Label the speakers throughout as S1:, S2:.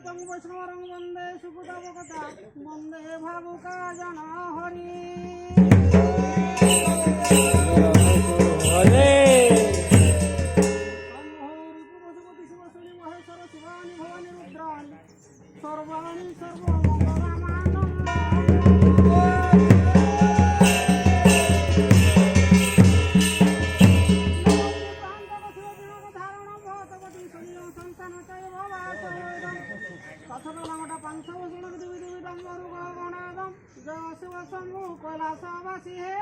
S1: कृतं वैष्णवं वन्दे सुखदावकता वन्दे भावुका जन सर्वाणि कैलासवासी हे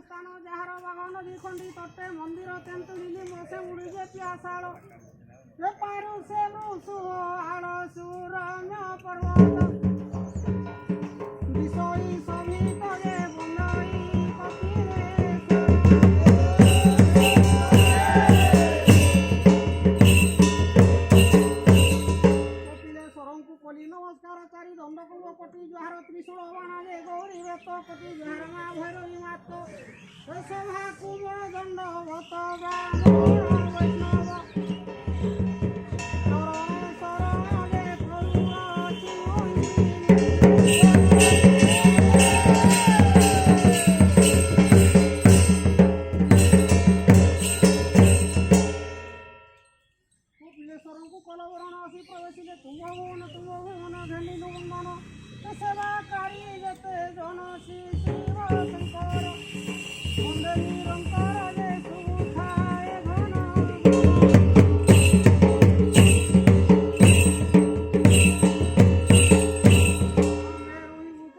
S1: स्थान जार बागा नदी खंडी तटे मंदिर तेंतुली मोसे उड़ीजे प्यासाड़ पारु से सुहाड़ सुरम्य पर्वत विषयी सभी तले बुंदई कपिलेश्वर को कली नमस्कार चारि दंडकुल कोटि जुहार त्रिशूल बाणाले गौरी वेत कोटि जुहार माँ भैरवी मात सभा कुमल दंडवत वैष्णव कलवरण आसी प्रवेशिले तुम भुवन घेनी वंदन सेवाकारी जते जन श्री शिव शंकर वंदे निरंतर जे सुखाय घन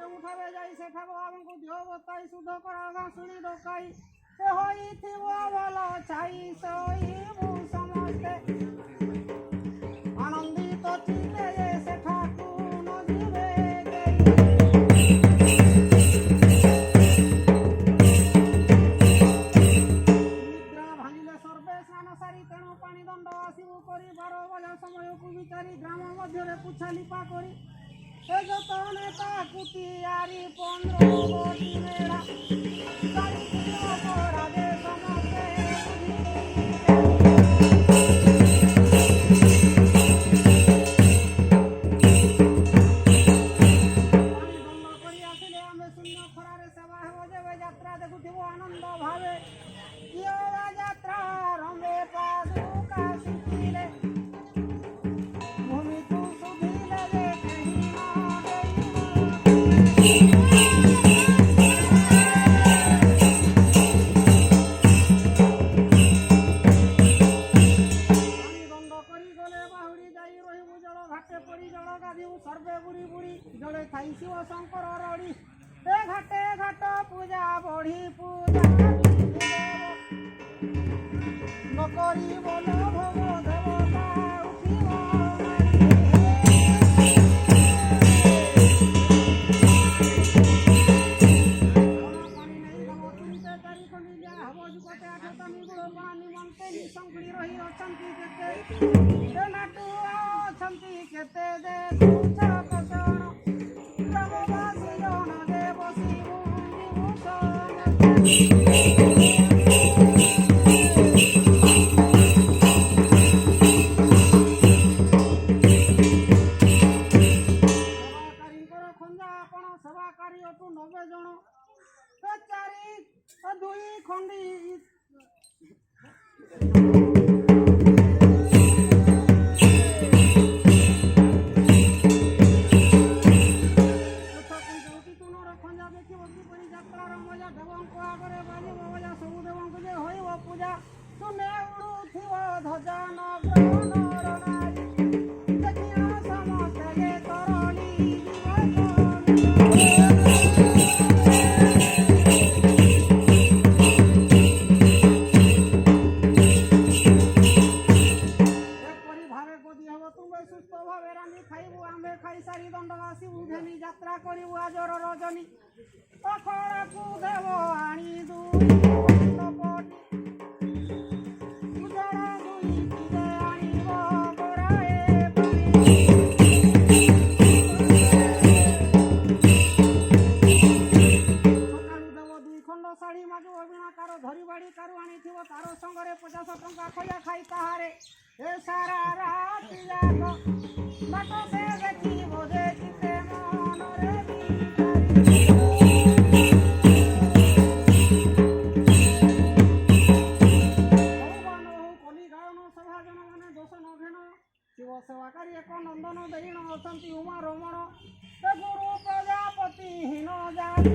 S1: उठावे जाई सेठा बाबा को दियो बताई शुद्ध करा घासुनी डकाई से होई थिव भल छाई सोई मु समस्ते आनंदित चिले से ठाकुर नजीबे निद्रा भांगिले सर्वे स्नान सारी तेणु पानी दंड आसबू करी 12 बजा समय को विचारी ग्राम मध्य पुछा लिपा करी जत नेता कुटियारी 15 गोटी मेड़ा अपराधे समस्ते आनंद भावे यात्रा रंगे पादुका सुखिले भूमि तू सुधिले रे दंड करी गले बाहुड़ी जाई रहिबु जल घाटे पड़ी जल गाधिबु सर्वे बुड़ी बुड़ी जले खाई शिव शंकर रड़ी घाटे घाट पूजा बढ़ी पूजा नकरी बोल भोग देवता उठिब पानी नहीं हम तुमसे तारी खंडी जा हब जुगते आठ निगुड़ बणा निमंते निसंकड़ी रही अछंती केते ए नाटू अछंती केते दे तुछा कसण ग्रामवासी जन देव शिव खंजा आपण सेवाकारी अटू 90 जन चारि दुई खंडी खंजा देखी बसी यात्रा मजा देवों को आगे बाजी बाजा सब देवों को हो पूजा सुने उड़ुथिव ध्वजा नग्रहण रणाई देखिया समस्ते जे तरणी भावे गदी हब तुम्हें सुस्थ भावे रांधि खाइबू आंबे खाई सारी दंड आसबू घेनी यात्रा करू आजर रजनी अखड़ा को देव आनी दुई उजड़ा दुई किले आनिब बराए पानी तार धरी बाड़ी कारु आनी थिवो तार संगरे 50 टंका खया खाई कहारे ए सारा रात जाग बाट से देखी बोधे चिते मन रे कली गायन सभा जन माने दोष न घेन शिव सेवाकारी एक नंदन देण अछंती उमा रमण गुरु प्रजापति हीन जाति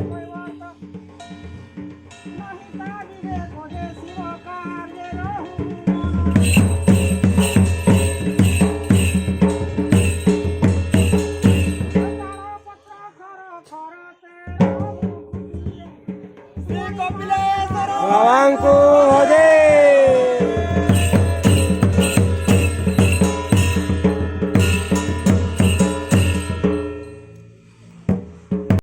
S1: कैवर्त नहीं ताजिरे खोजे शिव कार्य रहु पत्र खर खर तेरा
S2: बाबांको